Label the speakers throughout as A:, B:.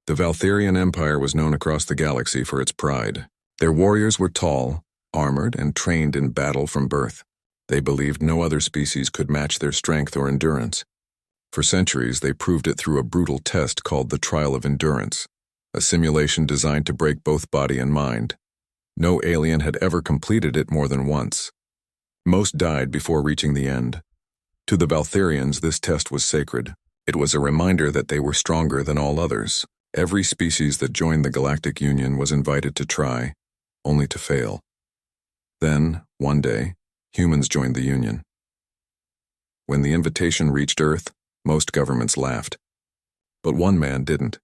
A: The Valtherian Empire was known across the galaxy for its pride. Their warriors were tall, armored, and trained in battle from birth. They believed no other species could match their strength or endurance. For centuries, they proved it through a brutal test called the Trial of Endurance, a simulation designed to break both body and mind. No alien had ever completed it more than once. Most died before reaching the end. To the Valtherians, this test was sacred. It was a reminder that they were stronger than all others. Every species that joined the Galactic Union was invited to try, only to fail. Then, one day, humans joined the Union. When the invitation reached Earth, most governments laughed. But one man didn't.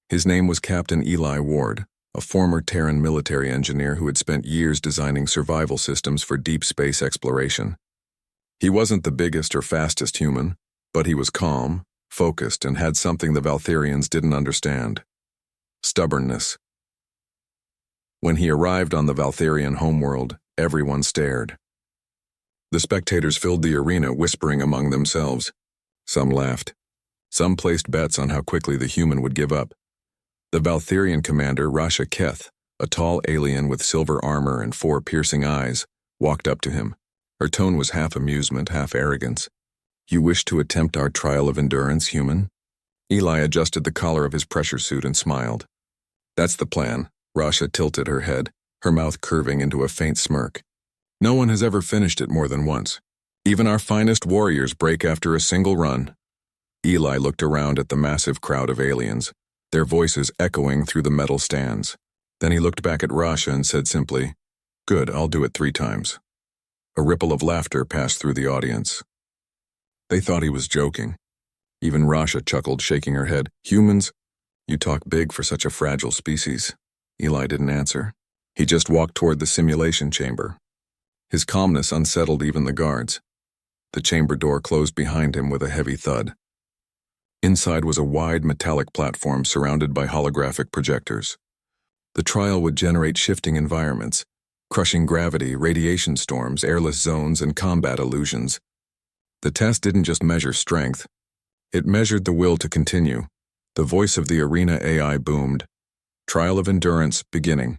A: His name was Captain Eli Ward, a former Terran military engineer who had spent years designing survival systems for deep space exploration. He wasn't the biggest or fastest human, but he was calm, focused, and had something the Valtherians didn't understand: stubbornness. When he arrived on the Valtherian homeworld, everyone stared. The spectators filled the arena, whispering among themselves. Some laughed. Some placed bets on how quickly the human would give up. The Valtherian commander, Rasha Keth, a tall alien with silver armor and 4 piercing eyes, walked up to him. Her tone was half amusement, half arrogance. "You wish to attempt our trial of endurance, human?" Eli adjusted the collar of his pressure suit and smiled. "That's the plan." Rasha tilted her head, her mouth curving into a faint smirk. "No one has ever finished it more than once. Even our finest warriors break after a single run." Eli looked around at the massive crowd of aliens, their voices echoing through the metal stands. Then he looked back at Rasha and said simply, "Good, I'll do it 3 times." A ripple of laughter passed through the audience. They thought he was joking. Even Rasha chuckled, shaking her head. "Humans, you talk big for such a fragile species." Eli didn't answer. He just walked toward the simulation chamber. His calmness unsettled even the guards. The chamber door closed behind him with a heavy thud. Inside was a wide metallic platform surrounded by holographic projectors. The trial would generate shifting environments, crushing gravity, radiation storms, airless zones, and combat illusions. The test didn't just measure strength. It measured the will to continue. The voice of the arena AI boomed. "Trial of endurance beginning.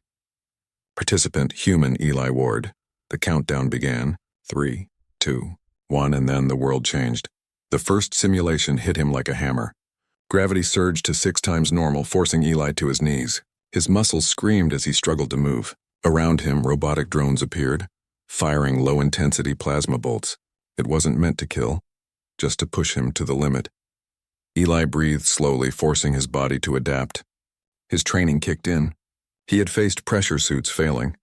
A: Participant human Eli Ward." The countdown began. 3, 2, 1, and then the world changed. The first simulation hit him like a hammer. Gravity surged to 6 times normal, forcing Eli to his knees. His muscles screamed as he struggled to move. Around him, robotic drones appeared, firing low-intensity plasma bolts. It wasn't meant to kill, just to push him to the limit. Eli breathed slowly, forcing his body to adapt. His training kicked in. He had faced pressure suits failing,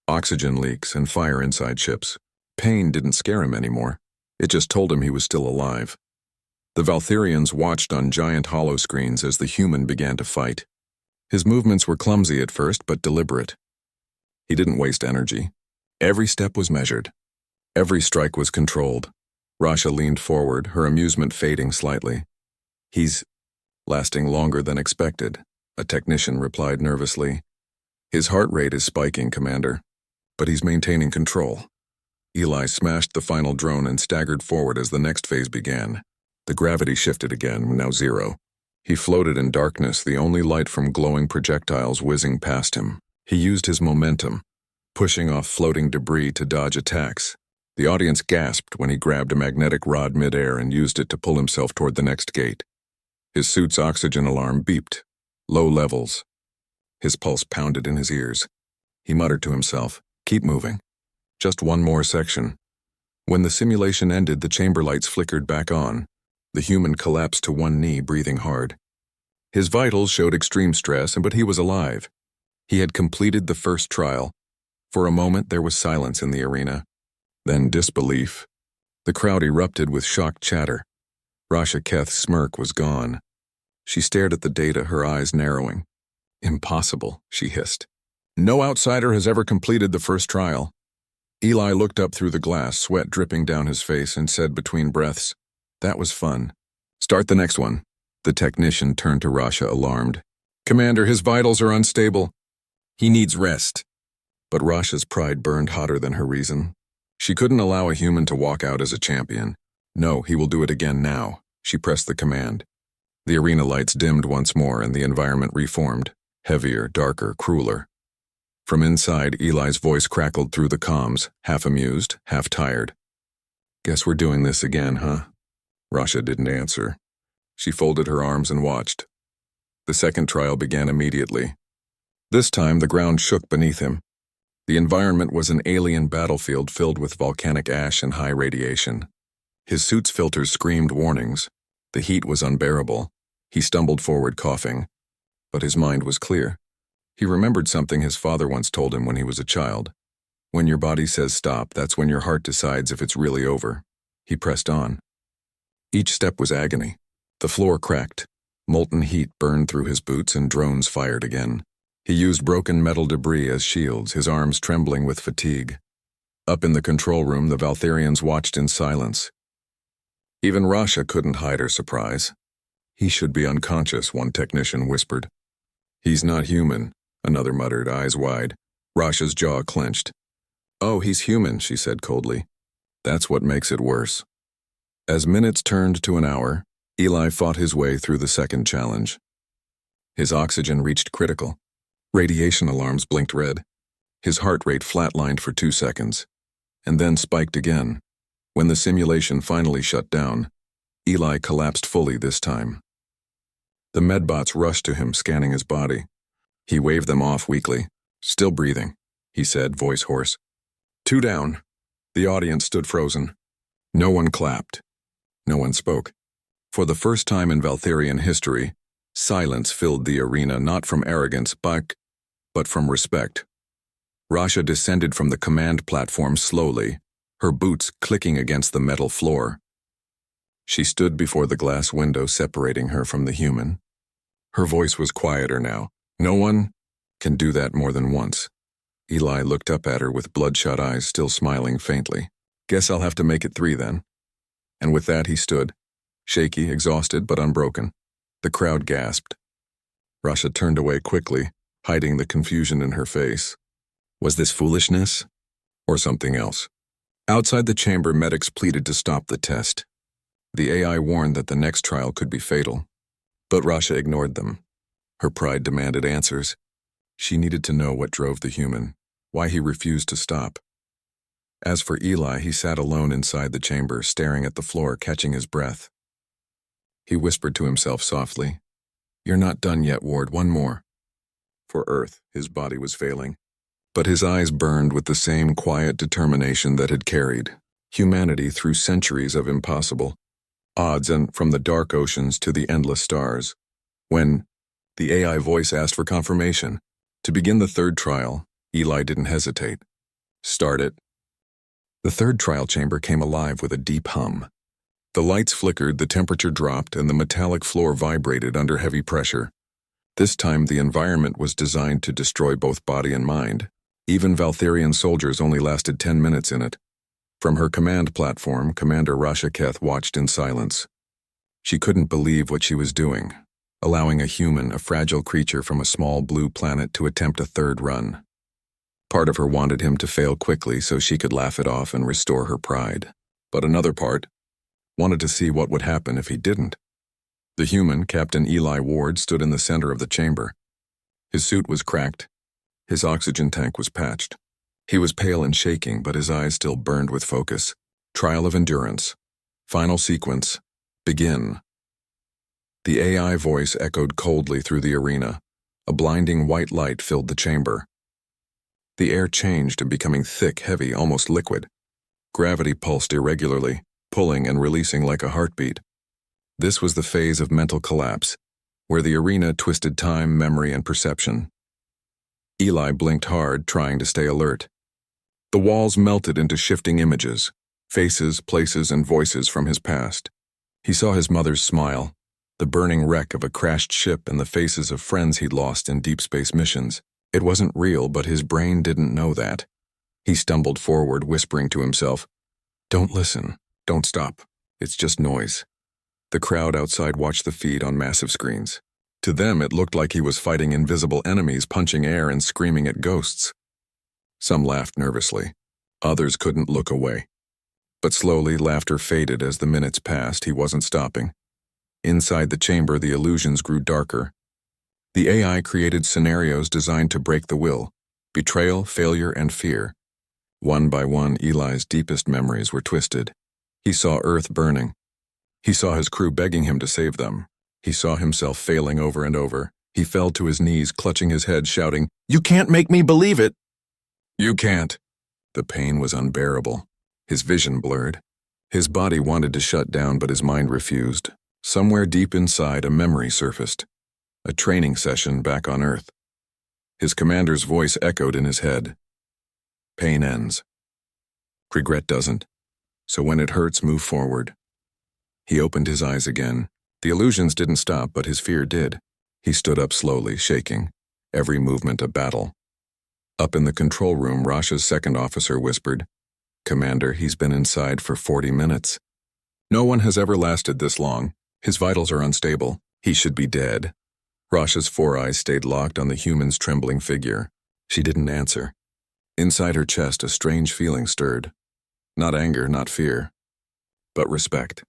A: oxygen leaks, and fire inside ships. Pain didn't scare him anymore. It just told him he was still alive. The Valtherians watched on giant holoscreens as the human began to fight. His movements were clumsy at first, but deliberate. He didn't waste energy. Every step was measured. Every strike was controlled. Rasha leaned forward, her amusement fading slightly. "He's lasting longer than expected," a technician replied nervously. "His heart rate is spiking, Commander, but he's maintaining control." Eli smashed the final drone and staggered forward as the next phase began. The gravity shifted again, now 0. He floated in darkness, the only light from glowing projectiles whizzing past him. He used his momentum, pushing off floating debris to dodge attacks. The audience gasped when he grabbed a magnetic rod midair and used it to pull himself toward the next gate. His suit's oxygen alarm beeped. Low levels. His pulse pounded in his ears. He muttered to himself, "Keep moving. Just one more section." When the simulation ended, the chamber lights flickered back on. The human collapsed to one knee, breathing hard. His vitals showed extreme stress, but he was alive. He had completed the first trial. For a moment, there was silence in the arena. Then disbelief. The crowd erupted with shocked chatter. Rasha Keth's smirk was gone. She stared at the data, her eyes narrowing. "Impossible," she hissed. "No outsider has ever completed the first trial." Eli looked up through the glass, sweat dripping down his face, and said between breaths, "That was fun. Start the next one." The technician turned to Rasha, alarmed. "Commander, his vitals are unstable. He needs rest." But Rasha's pride burned hotter than her reason. She couldn't allow a human to walk out as a champion. "No, he will do it again now." She pressed the command. The arena lights dimmed once more and the environment reformed, heavier, darker, crueler. From inside, Eli's voice crackled through the comms, half amused, half tired. "Guess we're doing this again, huh?" Rasha didn't answer. She folded her arms and watched. The second trial began immediately. This time, the ground shook beneath him. The environment was an alien battlefield filled with volcanic ash and high radiation. His suit's filters screamed warnings. The heat was unbearable. He stumbled forward, coughing. But his mind was clear. He remembered something his father once told him when he was a child. When your body says stop, that's when your heart decides if it's really over. He pressed on. Each step was agony. The floor cracked. Molten heat burned through his boots and drones fired again. He used broken metal debris as shields, his arms trembling with fatigue. Up in the control room, the Valtharians watched in silence. Even Rasha couldn't hide her surprise. "He should be unconscious," one technician whispered. "He's not human," another muttered, eyes wide. Rasha's jaw clenched. "Oh, he's human," she said coldly. "That's what makes it worse." As minutes turned to an hour, Eli fought his way through the second challenge. His oxygen reached critical. Radiation alarms blinked red. His heart rate flatlined for 2 seconds, and then spiked again. When the simulation finally shut down, Eli collapsed fully this time. The medbots rushed to him, scanning his body. He waved them off weakly. "Still breathing," he said, voice hoarse. "2 down." The audience stood frozen. No one clapped. No one spoke. For the first time in Valtharian history, silence filled the arena, not from arrogance, but from respect. Rasha descended from the command platform slowly, her boots clicking against the metal floor. She stood before the glass window separating her from the human. Her voice was quieter now. "No one can do that more than once." Eli looked up at her with bloodshot eyes, still smiling faintly. "Guess I'll have to make it 3 then." And with that he stood, shaky, exhausted, but unbroken. The crowd gasped. Rasha turned away quickly, hiding the confusion in her face. Was this foolishness? Or something else? Outside the chamber, medics pleaded to stop the test. The AI warned that the next trial could be fatal. But Rasha ignored them. Her pride demanded answers. She needed to know what drove the human, why he refused to stop. As for Eli, he sat alone inside the chamber, staring at the floor, catching his breath. He whispered to himself softly, "You're not done yet, Ward, one more." For Earth, his body was failing. But his eyes burned with the same quiet determination that had carried humanity through centuries of impossible odds and from the dark oceans to the endless stars. When the AI voice asked for confirmation to begin the third trial, Eli didn't hesitate. "Start it." The third trial chamber came alive with a deep hum. The lights flickered, the temperature dropped, and the metallic floor vibrated under heavy pressure. This time, the environment was designed to destroy both body and mind. Even Valtharian soldiers only lasted 10 minutes in it. From her command platform, Commander Rasha Keth watched in silence. She couldn't believe what she was doing, allowing a human, a fragile creature from a small blue planet, to attempt a third run. Part of her wanted him to fail quickly so she could laugh it off and restore her pride. But another part wanted to see what would happen if he didn't. The human, Captain Eli Ward, stood in the center of the chamber. His suit was cracked. His oxygen tank was patched. He was pale and shaking, but his eyes still burned with focus. Trial of endurance. Final sequence. Begin. The AI voice echoed coldly through the arena. A blinding white light filled the chamber. The air changed, becoming thick, heavy, almost liquid. Gravity pulsed irregularly, pulling and releasing like a heartbeat. This was the phase of mental collapse, where the arena twisted time, memory, and perception. Eli blinked hard, trying to stay alert. The walls melted into shifting images, faces, places, and voices from his past. He saw his mother's smile, the burning wreck of a crashed ship, and the faces of friends he'd lost in deep space missions. It wasn't real, but his brain didn't know that. He stumbled forward, whispering to himself, "Don't listen. Don't stop. It's just noise." The crowd outside watched the feed on massive screens. To them, it looked like he was fighting invisible enemies, punching air and screaming at ghosts. Some laughed nervously. Others couldn't look away. But slowly, laughter faded as the minutes passed. He wasn't stopping. Inside the chamber, the illusions grew darker. The AI created scenarios designed to break the will: betrayal, failure, and fear. One by one, Eli's deepest memories were twisted. He saw Earth burning. He saw his crew begging him to save them. He saw himself failing over and over. He fell to his knees, clutching his head, shouting, "You can't make me believe it!" "You can't." The pain was unbearable. His vision blurred. His body wanted to shut down, but his mind refused. Somewhere deep inside, a memory surfaced. A training session back on Earth. His commander's voice echoed in his head. "Pain ends. Regret doesn't. So when it hurts, move forward." He opened his eyes again. The illusions didn't stop, but his fear did. He stood up slowly, shaking. Every movement a battle. Up in the control room, Rasha's second officer whispered, "Commander, he's been inside for 40 minutes. No one has ever lasted this long. His vitals are unstable. He should be dead." Rasha's four eyes stayed locked on the human's trembling figure. She didn't answer. Inside her chest, a strange feeling stirred. Not anger, not fear, but respect.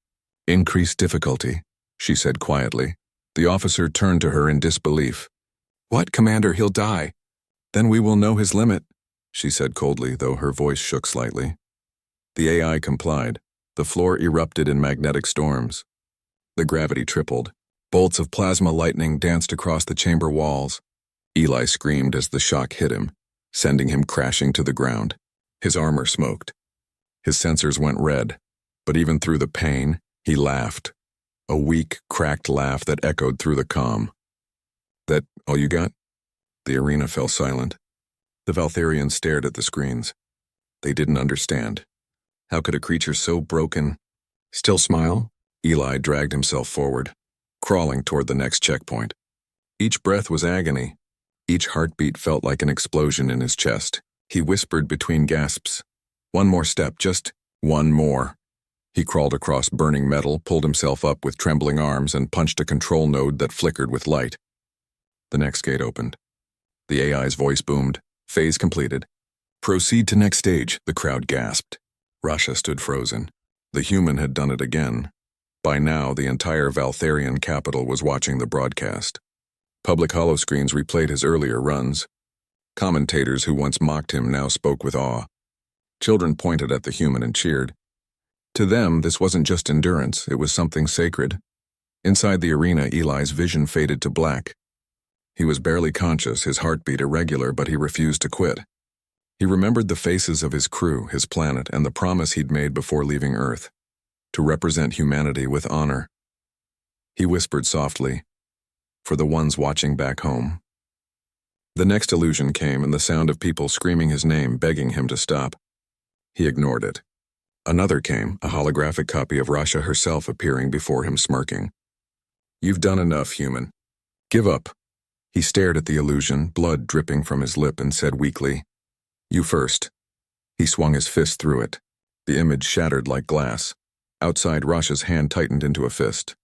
A: "Increased difficulty," she said quietly. The officer turned to her in disbelief. "What, Commander? He'll die. Then we will know his limit," she said coldly, though her voice shook slightly. The AI complied. The floor erupted in magnetic storms. The gravity tripled. Bolts of plasma lightning danced across the chamber walls. Eli screamed as the shock hit him, sending him crashing to the ground. His armor smoked. His sensors went red, but even through the pain, he laughed. A weak, cracked laugh that echoed through the calm. "That all you got?" The arena fell silent. The Valtharians stared at the screens. They didn't understand. How could a creature so broken still smile? Eli dragged himself forward, crawling toward the next checkpoint. Each breath was agony. Each heartbeat felt like an explosion in his chest. He whispered between gasps, "One more step, just one more." He crawled across burning metal, pulled himself up with trembling arms, and punched a control node that flickered with light. The next gate opened. The AI's voice boomed, "Phase completed. Proceed to next stage," the crowd gasped. Rasha stood frozen. The human had done it again. By now, the entire Valtharian capital was watching the broadcast. Public holoscreens replayed his earlier runs. Commentators who once mocked him now spoke with awe. Children pointed at the human and cheered. To them, this wasn't just endurance, it was something sacred. Inside the arena, Eli's vision faded to black. He was barely conscious, his heartbeat irregular, but he refused to quit. He remembered the faces of his crew, his planet, and the promise he'd made before leaving Earth, to represent humanity with honor. He whispered softly, "For the ones watching back home." The next illusion came, and the sound of people screaming his name, begging him to stop. He ignored it. Another came, a holographic copy of Rasha herself appearing before him, smirking. "You've done enough, human. Give up." He stared at the illusion, blood dripping from his lip, and said weakly, "You first." He swung his fist through it. The image shattered like glass. Outside, Rasha's hand tightened into a fist.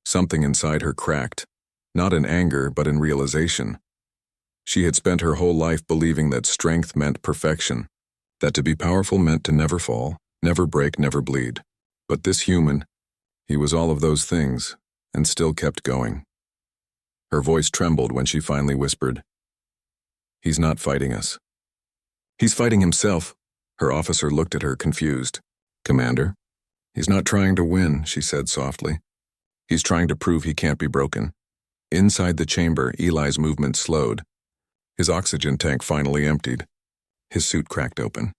A: Something inside her cracked, not in anger, but in realization. She had spent her whole life believing that strength meant perfection, that to be powerful meant to never fall, never break, never bleed. But this human, he was all of those things, and still kept going. Her voice trembled when she finally whispered, "He's not fighting us. He's fighting himself." Her officer looked at her, confused. "Commander, he's not trying to win," she said softly. "He's trying to prove he can't be broken." Inside the chamber, Eli's movement slowed. His oxygen tank finally emptied. His suit cracked open.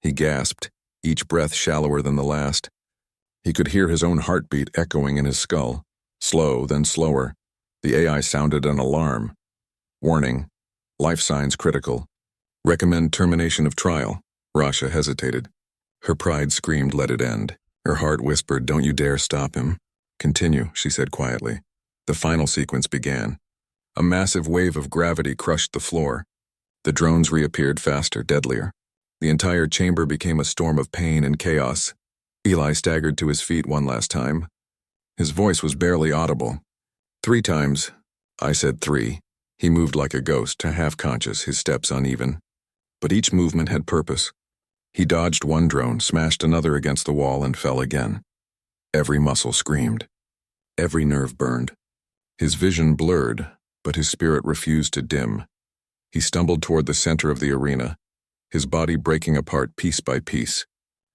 A: He gasped, each breath shallower than the last. He could hear his own heartbeat echoing in his skull. Slow, then slower. The AI sounded an alarm. "Warning. Life signs critical. Recommend termination of trial." Rasha hesitated. Her pride screamed, "Let it end." Her heart whispered, "Don't you dare stop him." "Continue," she said quietly. The final sequence began. A massive wave of gravity crushed the floor. The drones reappeared faster, deadlier. The entire chamber became a storm of pain and chaos. Eli staggered to his feet one last time. His voice was barely audible. 3 times. I said 3. He moved like a ghost, half-conscious, his steps uneven. But each movement had purpose. He dodged one drone, smashed another against the wall, and fell again. Every muscle screamed. Every nerve burned. His vision blurred, but his spirit refused to dim. He stumbled toward the center of the arena, his body breaking apart piece by piece,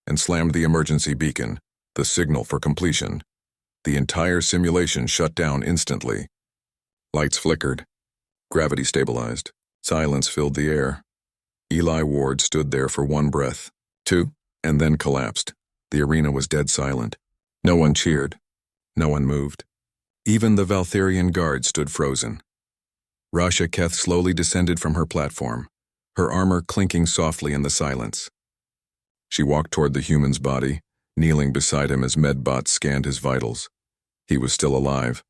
A: and slammed the emergency beacon, the signal for completion. The entire simulation shut down instantly. Lights flickered. Gravity stabilized. Silence filled the air. Eli Ward stood there for one breath, two, and then collapsed. The arena was dead silent. No one cheered. No one moved. Even the Valtherian guard stood frozen. Rasha Keth slowly descended from her platform, her armor clinking softly in the silence. She walked toward the human's body, kneeling beside him as Medbot scanned his vitals. He was still alive.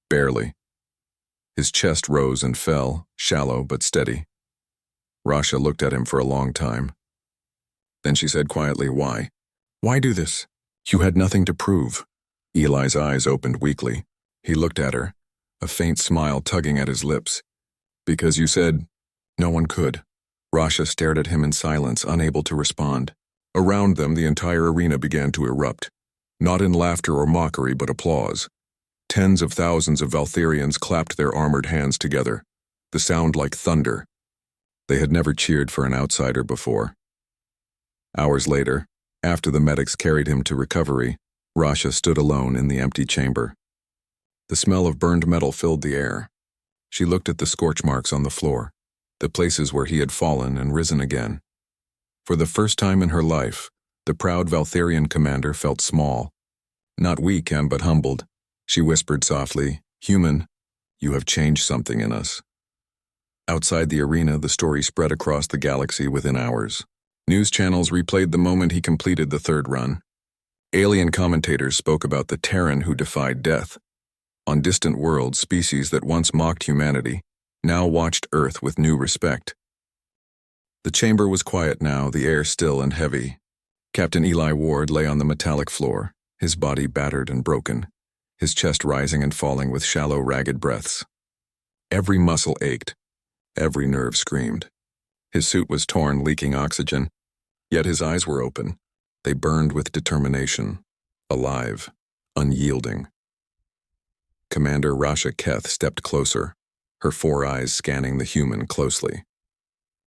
A: Barely. His chest rose and fell, shallow but steady. Rasha looked at him for a long time. Then she said quietly, "Why? Why do this? You had nothing to prove." Eli's eyes opened weakly. He looked at her, a faint smile tugging at his lips. "Because you said no one could." Rasha stared at him in silence, unable to respond. Around them, the entire arena began to erupt, not in laughter or mockery, but applause. Tens of thousands of Valtherians clapped their armored hands together, the sound like thunder. They had never cheered for an outsider before. Hours later, after the medics carried him to recovery, Rasha stood alone in the empty chamber. The smell of burned metal filled the air. She looked at the scorch marks on the floor, the places where he had fallen and risen again. For the first time in her life, the proud Valtherian commander felt small. Not weak, but humbled. She whispered softly, "Human, you have changed something in us." Outside the arena, the story spread across the galaxy within hours. News channels replayed the moment he completed the third run. Alien commentators spoke about the Terran who defied death. On distant worlds, species that once mocked humanity now watched Earth with new respect. The chamber was quiet now, the air still and heavy. Captain Eli Ward lay on the metallic floor, his body battered and broken, his chest rising and falling with shallow, ragged breaths. Every muscle ached, every nerve screamed. His suit was torn, leaking oxygen, yet his eyes were open. They burned with determination, alive, unyielding. Commander Rasha Keth stepped closer, her four eyes scanning the human closely.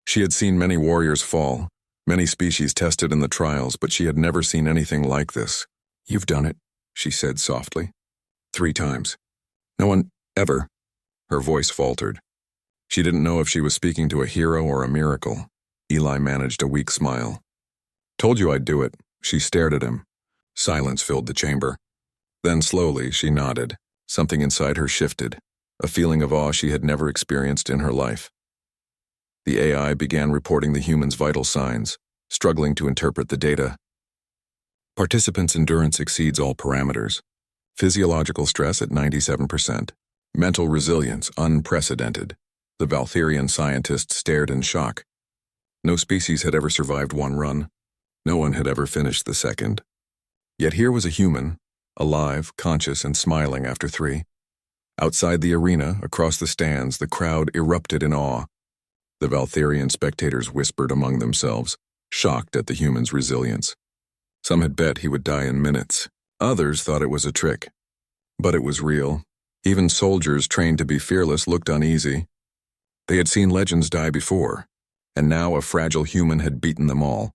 A: She had seen many warriors fall, many species tested in the trials, but she had never seen anything like this. "You've done it," she said softly. 3 times. "No one, ever." Her voice faltered. She didn't know if she was speaking to a hero or a miracle. Eli managed a weak smile. "Told you I'd do it." She stared at him. Silence filled the chamber. Then slowly she nodded. Something inside her shifted, a feeling of awe she had never experienced in her life. The AI began reporting the human's vital signs, struggling to interpret the data. Participants' endurance exceeds all parameters. Physiological stress at 97%. Mental resilience unprecedented. The Valtherian scientists stared in shock. No species had ever survived one run. No one had ever finished the second. Yet here was a human, alive, conscious, and smiling after 3. Outside the arena, across the stands, the crowd erupted in awe. The Valtherian spectators whispered among themselves, shocked at the human's resilience. Some had bet he would die in minutes. Others thought it was a trick. But it was real. Even soldiers trained to be fearless looked uneasy. They had seen legends die before, and now a fragile human had beaten them all.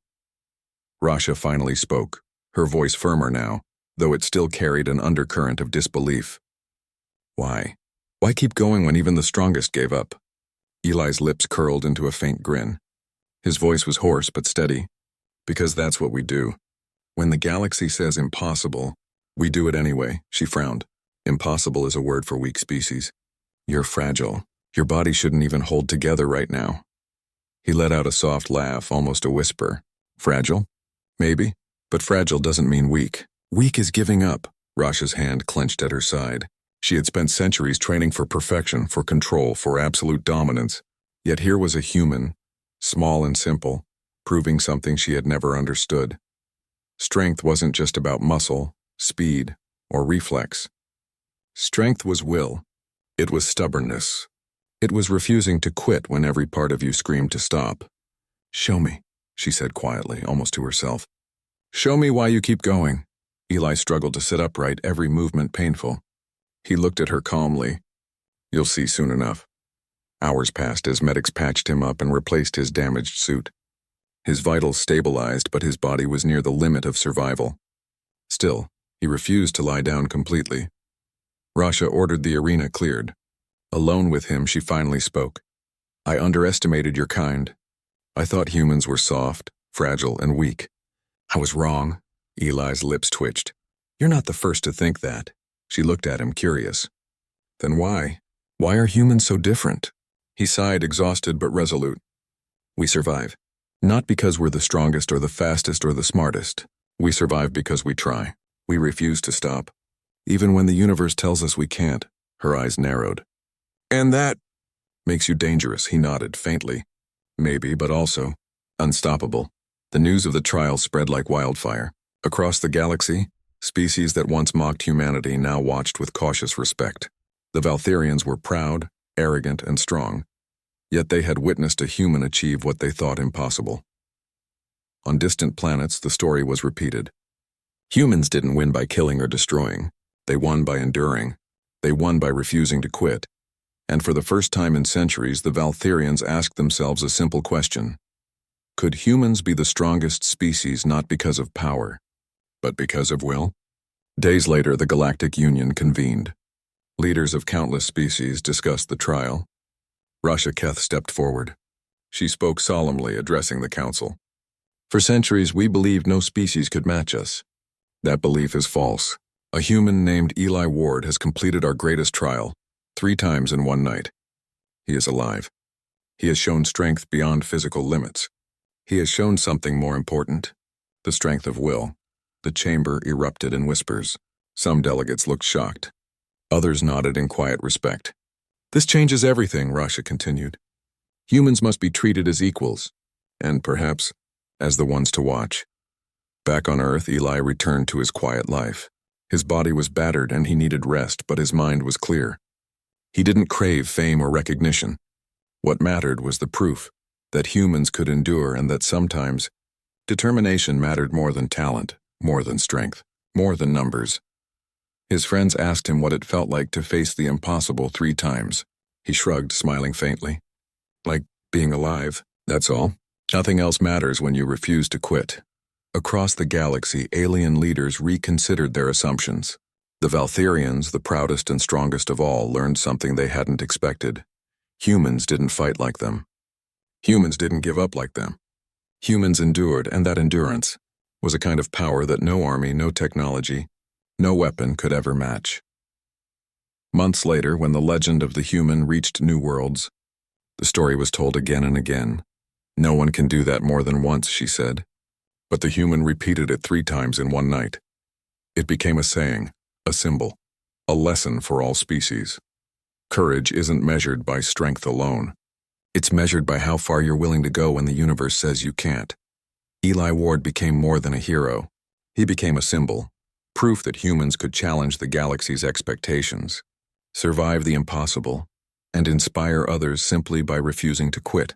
A: Rasha finally spoke, her voice firmer now, though it still carried an undercurrent of disbelief. "Why? Why keep going when even the strongest gave up?" Eli's lips curled into a faint grin. His voice was hoarse but steady. "Because that's what we do. When the galaxy says impossible, we do it anyway." She frowned. "Impossible is a word for weak species. You're fragile. Your body shouldn't even hold together right now." He let out a soft laugh, almost a whisper. "Fragile? Maybe. But fragile doesn't mean weak. Weak is giving up." Rasha's hand clenched at her side. She had spent centuries training for perfection, for control, for absolute dominance. Yet here was a human, small and simple, proving something she had never understood. Strength wasn't just about muscle, speed, or reflex. Strength was will. It was stubbornness. It was refusing to quit when every part of you screamed to stop. "Show me," she said quietly, almost to herself. "Show me why you keep going." Eli struggled to sit upright, every movement painful. He looked at her calmly. You'll see soon enough. Hours passed as medics patched him up and replaced his damaged suit. His vitals stabilized, but his body was near the limit of survival. Still, he refused to lie down completely. Rasha ordered the arena cleared. Alone with him, she finally spoke. I underestimated your kind. I thought humans were soft, fragile, and weak. I was wrong. Eli's lips twitched. You're not the first to think that. She looked at him, curious. Then why? Why are humans so different? He sighed, exhausted but resolute. We survive. Not because we're the strongest or the fastest or the smartest. We survive because we try. We refuse to stop. Even when the universe tells us we can't. Her eyes narrowed. And that makes you dangerous, he nodded faintly. Maybe, but also unstoppable. The news of the trial spread like wildfire. Across the galaxy, species that once mocked humanity now watched with cautious respect. The Valtherians were proud, arrogant, and strong. Yet they had witnessed a human achieve what they thought impossible. On distant planets, the story was repeated. Humans didn't win by killing or destroying. They won by enduring. They won by refusing to quit. And for the first time in centuries, the Valtherians asked themselves a simple question. Could humans be the strongest species not because of power, but because of will? Days later, the Galactic Union convened. Leaders of countless species discussed the trial. Rasha Keth stepped forward. She spoke solemnly, addressing the council. For centuries, we believed no species could match us. That belief is false. A human named Eli Ward has completed our greatest trial, 3 times in one night. He is alive. He has shown strength beyond physical limits. He has shown something more important, the strength of will. The chamber erupted in whispers. Some delegates looked shocked. Others nodded in quiet respect. This changes everything, Rasha continued. Humans must be treated as equals, and perhaps as the ones to watch. Back on Earth, Eli returned to his quiet life. His body was battered and he needed rest, but his mind was clear. He didn't crave fame or recognition. What mattered was the proof that humans could endure and that sometimes determination mattered more than talent, more than strength, more than numbers. His friends asked him what it felt like to face the impossible 3 times. He shrugged, smiling faintly. Like being alive, that's all. Nothing else matters when you refuse to quit. Across the galaxy, alien leaders reconsidered their assumptions. The Valtherians, the proudest and strongest of all, learned something they hadn't expected. Humans didn't fight like them. Humans didn't give up like them. Humans endured, and that endurance was a kind of power that no army, no technology, no weapon could ever match. Months later, when the legend of the human reached new worlds, the story was told again and again. No one can do that more than once, she said. But the human repeated it 3 times in one night. It became a saying, a symbol, a lesson for all species. Courage isn't measured by strength alone. It's measured by how far you're willing to go when the universe says you can't. Eli Ward became more than a hero. He became a symbol, proof that humans could challenge the galaxy's expectations, survive the impossible, and inspire others simply by refusing to quit.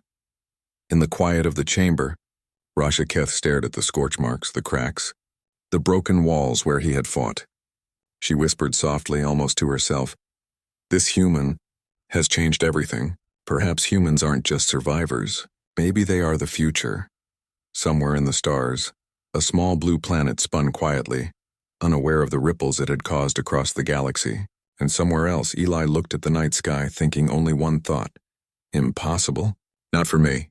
A: In the quiet of the chamber, Rasha Keth stared at the scorch marks, the cracks, the broken walls where he had fought. She whispered softly, almost to herself, "This human has changed everything. Perhaps humans aren't just survivors. Maybe they are the future." Somewhere in the stars, a small blue planet spun quietly, unaware of the ripples it had caused across the galaxy. And somewhere else, Eli looked at the night sky, thinking only one thought. Impossible? Not for me.